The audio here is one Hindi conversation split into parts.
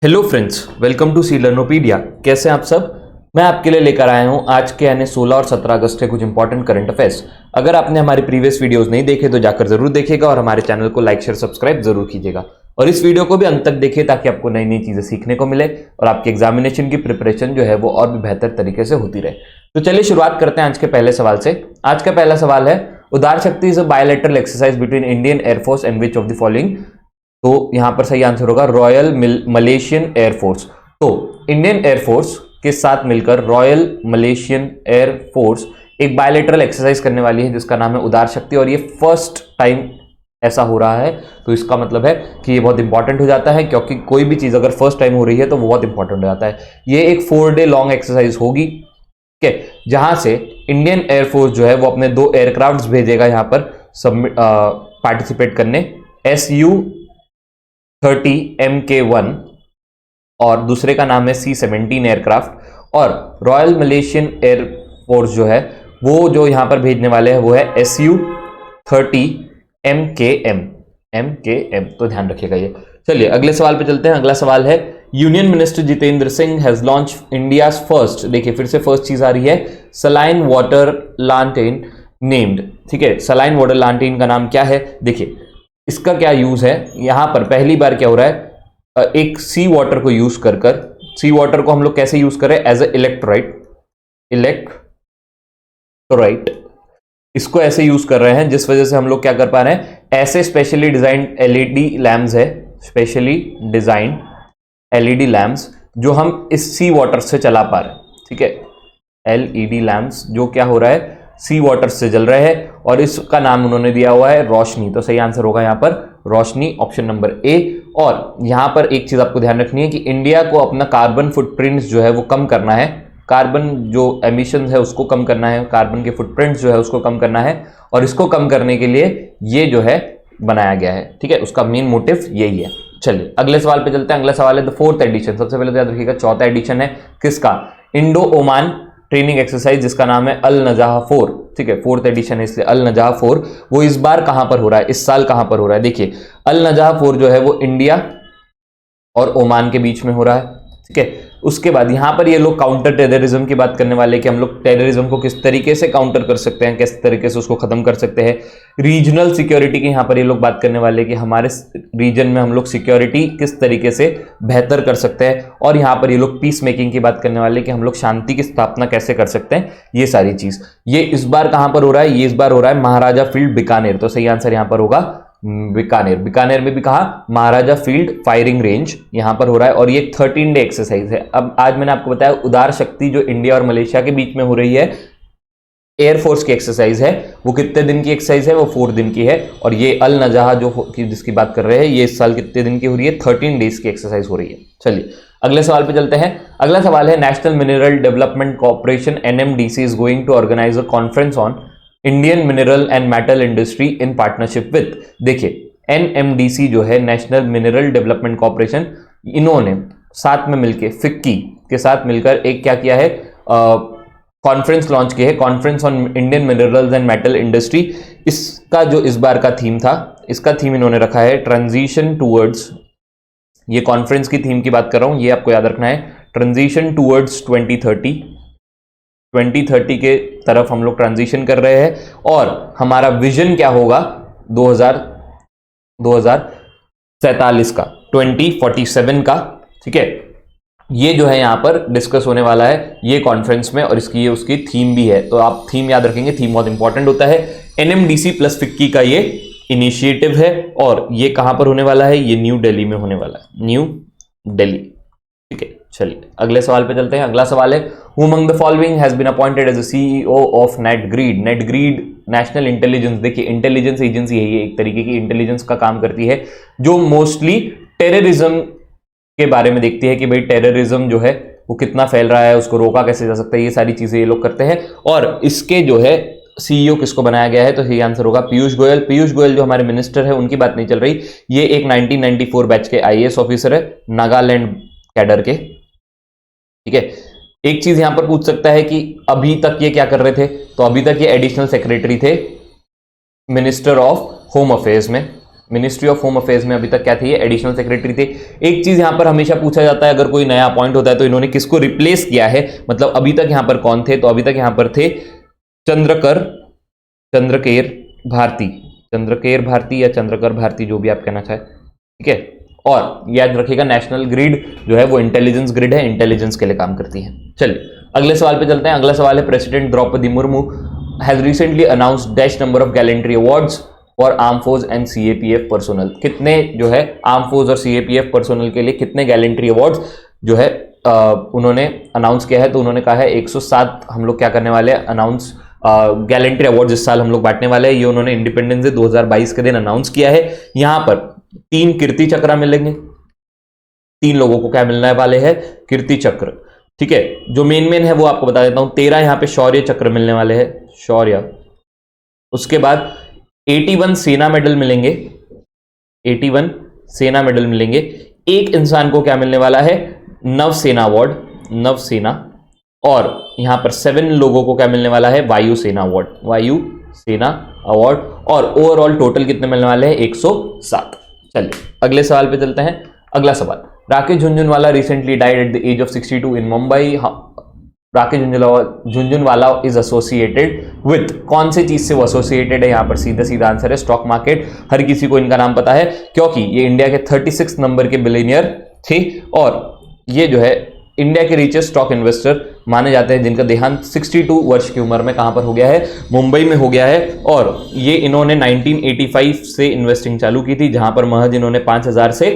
हेलो फ्रेंड्स, वेलकम टू सी लर्नोपीडिया। कैसे हैं आप सब। मैं आपके लिए लेकर आया हूं आज के यानी 16 और 17 अगस्त के कुछ इंपॉर्टेंट करंट अफेयर्स। अगर आपने हमारी प्रीवियस वीडियोस नहीं देखे तो जाकर जरूर देखिएगा और हमारे चैनल को लाइक शेयर सब्सक्राइब जरूर कीजिएगा और इस वीडियो को भी अंत तक देखिए ताकि आपको नई नई चीजें सीखने को मिले और आपकी एग्जामिनेशन की प्रिपरेशन जो है वो और भी बेहतर तरीके से होती रहे। तो चलिए शुरुआत करते हैं आज के पहले सवाल से। आज का पहला सवाल है, उदार शक्ति is a bilateral exercise between Indian air force and which of the following. तो यहां पर सही आंसर होगा रॉयल मलेशियन एयरफोर्स। तो इंडियन एयरफोर्स के साथ मिलकर रॉयल मलेशियन एयरफोर्स एक बायलैटरल एक्सरसाइज करने वाली है जिसका नाम है उदार शक्ति, और ये फर्स्ट टाइम ऐसा हो रहा है। तो इसका मतलब है कि ये बहुत इंपॉर्टेंट हो जाता है, क्योंकि कोई भी चीज अगर फर्स्ट टाइम हो रही है तो वो बहुत इंपॉर्टेंट हो जाता है। ये एक 4 डे लॉन्ग एक्सरसाइज होगी, ठीक है, जहां से इंडियन एयरफोर्स जो है वो अपने 2 एयरक्राफ्ट भेजेगा यहां पर पार्टिसिपेट करने, SU-30 MK1 और दूसरे का नाम है C-17 एयरक्राफ्ट। और रॉयल मलेशियन एयरफोर्स जो है वो जो यहां पर भेजने वाले हैं वो है SU-30 MKM। तो ध्यान रखिएगा ये। चलिए अगले सवाल पे चलते हैं। अगला सवाल है, union minister Jitendra Singh has launch India's first, देखिए फिर से फर्स्ट चीज आ रही है, सलाइन वाटर लांटेन नेम्ड। ठीक है, सलाइन वाटर लांटेन का नाम क्या है। देखिए इसका क्या यूज है, यहां पर पहली बार क्या हो रहा है, एक सी वाटर को यूज कर सी वाटर को हम लोग कैसे यूज करें, एज ए इलेक्ट्रोलाइट इसको ऐसे यूज कर रहे हैं जिस वजह से हम लोग क्या कर पा रहे हैं, ऐसे स्पेशली डिजाइंड एलईडी लैम्प्स है, स्पेशली डिजाइंड एलईडी लैम्प्स जो हम इस सी वाटर से चला पा रहे हैं। ठीक है, एलईडी लैम्प्स जो क्या हो रहा है, सी वाटर से जल रहे हैं और इसका नाम उन्होंने दिया हुआ है रोशनी। तो सही आंसर होगा यहां पर रोशनी, ऑप्शन नंबर ए। और यहां पर एक चीज आपको ध्यान रखनी है कि इंडिया को अपना कार्बन फुटप्रिंट्स जो है वो कम करना है, कार्बन जो एमिशन है उसको कम करना है, कार्बन के फुटप्रिंट्स जो है उसको कम करना है, और इसको कम करने के लिए ये जो है बनाया गया है। ठीक है, उसका मेन मोटिव यही है। चलिए अगले सवाल पे चलते हैं। अगला सवाल है द 4th एडिशन, सबसे पहले तो याद रखिएगा 4था एडिशन है किसका, इंडो ओमान ट्रेनिंग एक्सरसाइज जिसका नाम है अल नजाह 4। ठीक है, 4th एडिशन है इसलिए अल नजाह 4। वो इस बार कहां पर हो रहा है, इस साल कहां पर हो रहा है। देखिए अल नजाह 4 जो है वो इंडिया और ओमान के बीच में हो रहा है। ठीक है, उसके बाद यहां पर ये लोग काउंटर टेररिज्म की बात करने वाले कि हम लोग टेररिज्म को किस तरीके से काउंटर कर सकते हैं, किस तरीके से उसको खत्म कर सकते हैं। रीजनल सिक्योरिटी की यहां पर ये लोग बात करने वाले कि हमारे रीजन में हम लोग सिक्योरिटी किस तरीके से बेहतर कर सकते हैं, और यहां पर ये लोग पीस मेकिंग की बात करने वाले कि हम लोग शांति की स्थापना कैसे कर सकते हैं। ये सारी चीज ये इस बार कहां पर हो रहा है, ये इस बार हो रहा है महाराजा फील्ड बीकानेर। तो सही आंसर यहां पर होगा बीकानेर। बीकानेर में भी कहा महाराजा फील्ड फायरिंग रेंज यहां पर हो रहा है, और ये 13 डे एक्सरसाइज है। अब आज मैंने आपको बताया उदार शक्ति जो इंडिया और मलेशिया के बीच में हो रही है एयरफोर्स की एक्सरसाइज है, वो कितने दिन की एक्सरसाइज है, वो 4 दिन की है। और ये अल नजाह जो जिसकी बात कर रहे हैं ये इस साल कितने दिन की हो रही है, 13 डेज की एक्सरसाइज हो रही है। चलिए अगले सवाल पे चलते हैं। अगला सवाल है, National Mineral Development Corporation NMDC is going to organize a conference on Indian mineral and metal industry in partnership with. देखिए NMDC जो है नेशनल मिनरल डेवलपमेंट कॉर्पोरेशन, इन्होंने साथ में मिलकर फिक्की के साथ मिलकर एक क्या किया है, कॉन्फ्रेंस लॉन्च की है, conference on Indian minerals and metal industry. इसका जो इस बार का थीम था, इसका थीम इन्होंने रखा है ट्रांजिशन टूवर्ड्स, ये कॉन्फ्रेंस की थीम की बात कर रहा हूं, ये आपको याद रखना है, ट्रांजिशन टूवर्ड्स 2030 के तरफ हम लोग ट्रांजिशन कर रहे हैं। और हमारा विजन क्या होगा 2047 का, 2047 का। ठीक है, ये जो है यहां पर डिस्कस होने वाला है ये कॉन्फ्रेंस में, और इसकी ये उसकी थीम भी है। तो आप थीम याद रखेंगे, थीम बहुत इंपॉर्टेंट होता है। NMDC प्लस फिक्की का ये इनिशिएटिव है, और ये कहां पर होने वाला है, ये न्यू दिल्ली में होने वाला है, न्यू दिल्ली। ठीक है, चलिए अगले सवाल पे चलते हैं। अगला सवाल है, who among the following has been appointed as a CEO of NATGRID. NATGRID national intelligence, देखिए इंटेलिजेंस एजेंसी है ये, एक तरीके की इंटेलिजेंस का काम करती है जो मोस्टली टेररिज्म के बारे में देखती है कि भाई टेररिज्म जो है वो कितना फैल रहा है, उसको रोका कैसे जा सकता है, ये सारी चीजें ये लोग करते हैं। और इसके जो है CEO किसको बनाया गया है, तो ये आंसर होगा पीयूष गोयल। पीयूष गोयल जो हमारे मिनिस्टर है उनकी बात नहीं चल रही, ये एक 1994 बैच के IAS ऑफिसर है, नागालैंड कैडर के। ठीक है, एक चीज यहां पर पूछ सकता है कि अभी तक ये क्या कर रहे थे, तो अभी तक ये एडिशनल सेक्रेटरी थे मिनिस्टर ऑफ होम अफेयर्स में। मिनिस्ट्री ऑफ होम अफेयर्स में अभी तक क्या थे, एडिशनल सेक्रेटरी थे। एक चीज यहां पर हमेशा पूछा जाता है, अगर कोई नया अपॉइंट होता है तो इन्होंने किसको रिप्लेस किया है, मतलब अभी तक यहां पर कौन थे, तो अभी तक यहां पर थे चंद्रकेर भारती या चंद्रकर भारती, जो भी आप कहना चाहे, ठीक है। और याद रखिएगा नेशनल ग्रिड जो है वो इंटेलिजेंस ग्रिड है, इंटेलिजेंस के लिए काम करती है। चलिए अगले सवाल पे चलते हैं। अगला सवाल है, president Droupadi Murmu has recently announced dash number of gallantry awards for arm force and CAPF personnel. कितने जो है आर्म फोर्स और सीएपीएफ पर्सोनल के लिए कितने गैलेंट्री अवार्ड्स जो है उन्होंने अनाउंस किया है, तो उन्होंने कहा है 107 हम लोग क्या करने वाले हैं, अनाउंस गैलेंट्री अवार्ड इस साल हम लोग बांटने वाले हैं। ये उन्होंने इंडिपेंडेंस डे 2022 के दिन अनाउंस किया है। यहां पर 3 कीर्ति चक्र मिलेंगे, 3 लोगों को क्या मिलने वाले हैं, कीर्ति चक्र, ठीक है। जो मेन है वो आपको बता देता हूं, 13 यहां पे शौर्य चक्र मिलने वाले हैं, शौर्य। उसके बाद 81 सेना मेडल मिलेंगे, 81 सेना मेडल मिलेंगे। एक इंसान को क्या मिलने वाला है, नवसेना अवार्ड, नवसेना। और यहां पर 7 लोगों को क्या मिलने वाला है, वायुसेना अवार्ड, वायुसेना अवार्ड। और ओवरऑल टोटल कितने मिलने वाले हैं, 107। चलिए अगले सवाल पे चलते हैं। अगला सवाल, Rakesh Jhunjhunwala recently died at the age of 62 in Mumbai. Rakesh Jhunjhunwala is associated with, कौन से चीज से वो एसोसिएटेड है, यहां पर सीधा आंसर है स्टॉक मार्केट। हर किसी को इनका नाम पता है क्योंकि ये इंडिया के 36 नंबर के बिलियनियर थे और ये जो है इंडिया के रिचेस्ट स्टॉक इन्वेस्टर माने जाते हैं, जिनका देहांत 62 वर्ष की उम्र में कहां पर हो गया है, मुंबई में हो गया है। और ये इन्होंने 1985 से इन्वेस्टिंग चालू की थी, जहां पर महज इन्होंने 5000 से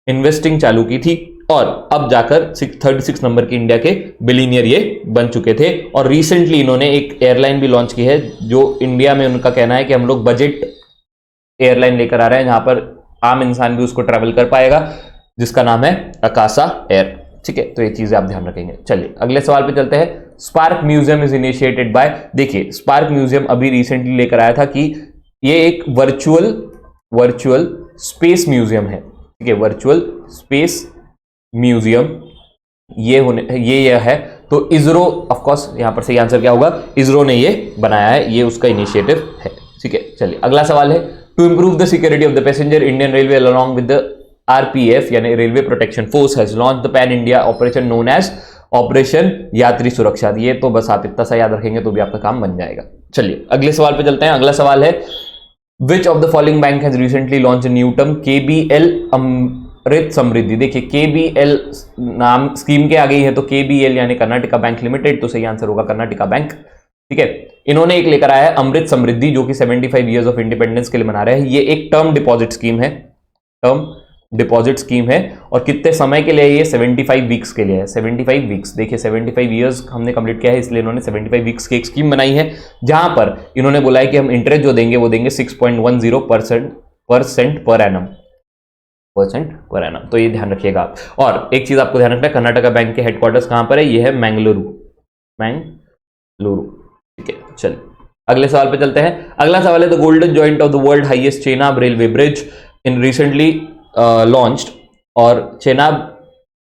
इन्वेस्टिंग चालू की थी और अब जाकर 36 नंबर के इंडिया के बिलियनियर ये बन चुके थे। और रिसेंटली इन्होंने एक एयरलाइन भी लॉन्च की है, जो इंडिया में उनका कहना है कि हम लोग बजट एयरलाइन लेकर आ रहे हैं, जहां पर आम इंसान भी उसको ट्रैवल कर पाएगा, जिसका नाम है अकासा एयर, ठीक है। तो ये चीजें आप ध्यान रखेंगे। चलिए अगले सवाल पे चलते हैं। Spark museum is initiated by, देखिए स्पार्क म्यूजियम अभी रिसेंटली लेकर आया था कि ये एक वर्चुअल स्पेस म्यूजियम है, ठीक है, वर्चुअल स्पेस म्यूजियम ये है। तो इसरो, ऑफ कोर्स यहां पर सही आंसर क्या होगा, इसरो ने ये बनाया है, ये उसका इनिशिएटिव है, ठीक है। चलिए अगला सवाल है, to improve the security of the passenger, Indian railway along with the RPF यानी railway protection force has launch the pan India operation known as operation Yatri Suraksha. ये तो बस आप इतना सा याद रखेंगे तो भी आपका काम बन जाएगा। चलिए अगले सवाल पे चलते हैं। अगला सवाल है, which of the following bank has recently launch new term KBL अमृत समृद्धि। देखिए KBL नाम स्कीम के आ गई है, तो KBL यानी कर्नाटका बैंक लिमिटेड, तो सही आंसर होगा कर्नाटका बैंक, ठीक है। इन्होंने एक लेकर आया है अमृत समृद्धि, जो कि 75 ईयर्स ऑफ इंडिपेंडेंस के लिए मना रहे हैं। ये एक टर्म डिपॉजिट स्कीम है, टर्म डिपॉजिट स्कीम है। और कितने समय के लिए, ये 75 वीक्स के लिए है, 75 वीक्स। देखिए 75 ईयर्स हमने कंप्लीट किया है, इसलिए इन्होंने 75 वीक्स की एक स्कीम बनाई है, जहां पर इन्होंने बोला है कि हम इंटरेस्ट जो देंगे वो देंगे 6.10% पर एनम, पर एनम। तो ये ध्यान रखिएगा आप। और एक चीज आपको ध्यान रखना है, कर्नाटका बैंक के हेडक्वार्टर्स कहां पर है, ये है मैंगलुरु, ठीक है। चलिए अगले सवाल पे चलते हैं। अगला सवाल है, the golden joint of the world highest Chenab railway bridge in recently launched. और Chenab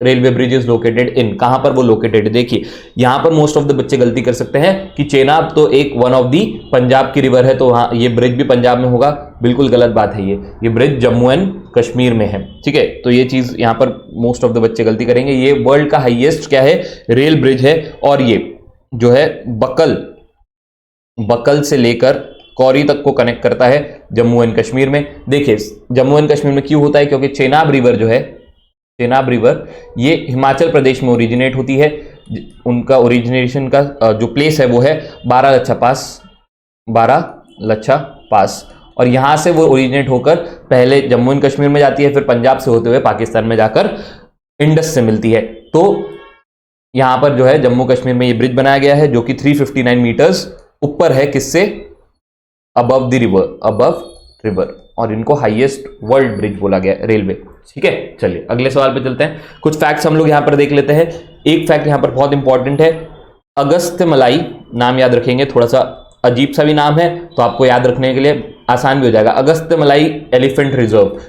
railway bridge is located in, कहां पर वो लोकेटेड, देखिए यहां पर मोस्ट ऑफ द बच्चे गलती कर सकते हैं कि चेनाब तो एक वन ऑफ दी पंजाब की रिवर है, तो वहां ये ब्रिज भी पंजाब में होगा। बिल्कुल गलत बात है, ये ब्रिज जम्मू एंड कश्मीर में है, ठीक है। तो ये चीज यहां पर मोस्ट ऑफ द बच्चे गलती करेंगे। ये वर्ल्ड का हाईएस्ट क्या है, रेल ब्रिज है। और ये जो है बकल से लेकर कौरी तक को कनेक्ट करता है जम्मू एंड कश्मीर में। देखिए जम्मू एंड कश्मीर में क्यों होता है, क्योंकि चेनाब रिवर जो है, चेनाब रिवर ये हिमाचल प्रदेश में ओरिजिनेट होती है। उनका ओरिजिनेशन का जो प्लेस है वो है बारालच्छा पास। और यहां से वो ओरिजिनेट होकर पहले जम्मू एंड कश्मीर में जाती है, फिर पंजाब से होते हुए पाकिस्तान में जाकर इंडस से मिलती है। तो यहां पर जो है जम्मू कश्मीर में ये ब्रिज बनाया गया है, जो कि 359 मीटर्स ऊपर है, किससे, अबव द रिवर। और इनको हाईएस्ट वर्ल्ड ब्रिज बोला गया रेलवे, ठीक है। चलिए अगले सवाल पे चलते हैं। कुछ फैक्ट्स हम लोग यहां पर देख लेते हैं। एक फैक्ट यहां पर बहुत इंपॉर्टेंट है, अगस्त्य मलाई, नाम याद रखेंगे, थोड़ा सा अजीब सा भी नाम है, तो आपको याद रखने के लिए आसान भी हो जाएगा। अगस्त्य मलाई एलिफेंट रिजर्व,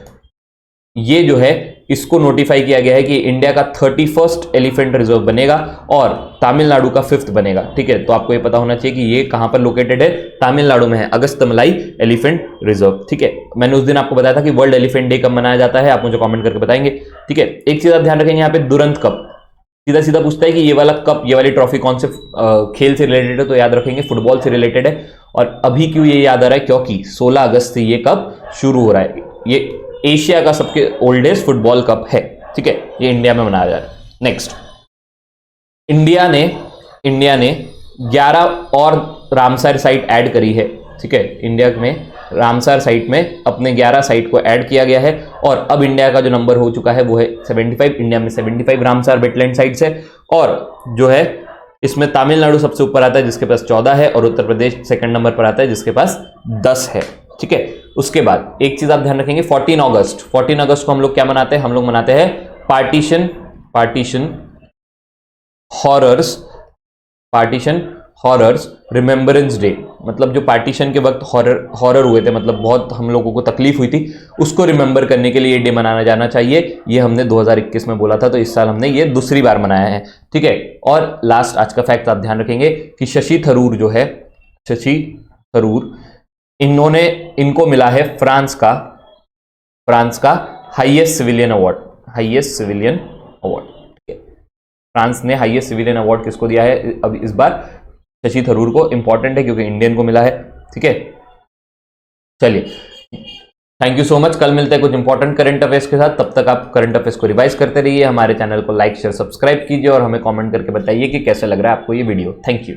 ये जो है इसको नोटिफाई किया गया है कि इंडिया का 31st एलिफेंट रिजर्व बनेगा और तमिलनाडु का 5th बनेगा। ठीक है, तो आपको ये पता होना चाहिए कि ये कहां पर लोकेटेड है, तमिलनाडु में है, अगस्तमलाई एलिफेंट रिजर्व। ठीक है, मैंने उस दिन आपको बताया था कि वर्ल्ड एलिफेंट डे कब मनाया जाता है, आप मुझे कॉमेंट करके बताएंगे। ठीक है, एक चीज आप ध्यान रखेंगे, यहाँ पे दुरंत कप सीधा सीधा पूछता है कि ये वाला कप, ये वाली ट्रॉफी कौन से खेल से रिलेटेड है, तो याद रखेंगे फुटबॉल से रिलेटेड है। और अभी क्यों ये याद आ रहा है, क्योंकि 16 अगस्त से ये कप शुरू हो रहा है। ये एशिया का सबसे ओल्डेस्ट फुटबॉल कप है। ठीक है, ये इंडिया में मनाया जा रहा है। नेक्स्ट, इंडिया ने 11 और रामसर साइट ऐड करी है। ठीक है, इंडिया में रामसर साइट में अपने 11 साइट को ऐड किया गया है और अब इंडिया का जो नंबर हो चुका है वो है 75। इंडिया में 75 रामसर वेटलैंड साइट्स है और जो है इसमें तमिलनाडु सबसे ऊपर आता है जिसके पास 14 है और उत्तर प्रदेश सेकंड नंबर पर आता है जिसके पास 10 है। ठीक है, उसके बाद एक चीज आप ध्यान रखेंगे, 14 अगस्त को हम लोग क्या मनाते हैं, हम लोग मनाते हैं पार्टीशन हॉरर्स रिमेम्बरेंस डे। मतलब जो पार्टीशन के वक्त हॉरर हुए थे, मतलब बहुत हम लोगों को तकलीफ हुई थी, उसको रिमेंबर करने के लिए ये डे मनाया जाना चाहिए। ये हमने 2021 में बोला था, तो इस साल हमने ये दूसरी बार मनाया है। ठीक है, और लास्ट आज का फैक्ट आप ध्यान रखेंगे कि शशि थरूर जो है, शशि थरूर, इनको मिला है फ्रांस का हाईएस्ट सिविलियन अवार्ड। फ्रांस ने हाईएस्ट सिविलियन अवार्ड किसको दिया है अब इस बार, शशि थरूर को। इंपॉर्टेंट है क्योंकि इंडियन को मिला है। ठीक है, चलिए, थैंक यू सो मच। कल मिलते हैं कुछ इंपॉर्टेंट करंट अफेयर्स के साथ। तब तक आप करंट अफेयर्स को रिवाइज करते रहिए। हमारे चैनल को लाइक शेयर सब्सक्राइब कीजिए और हमें कमेंट करके बताइए कि कैसे लग रहा है आपको ये वीडियो। Thank you.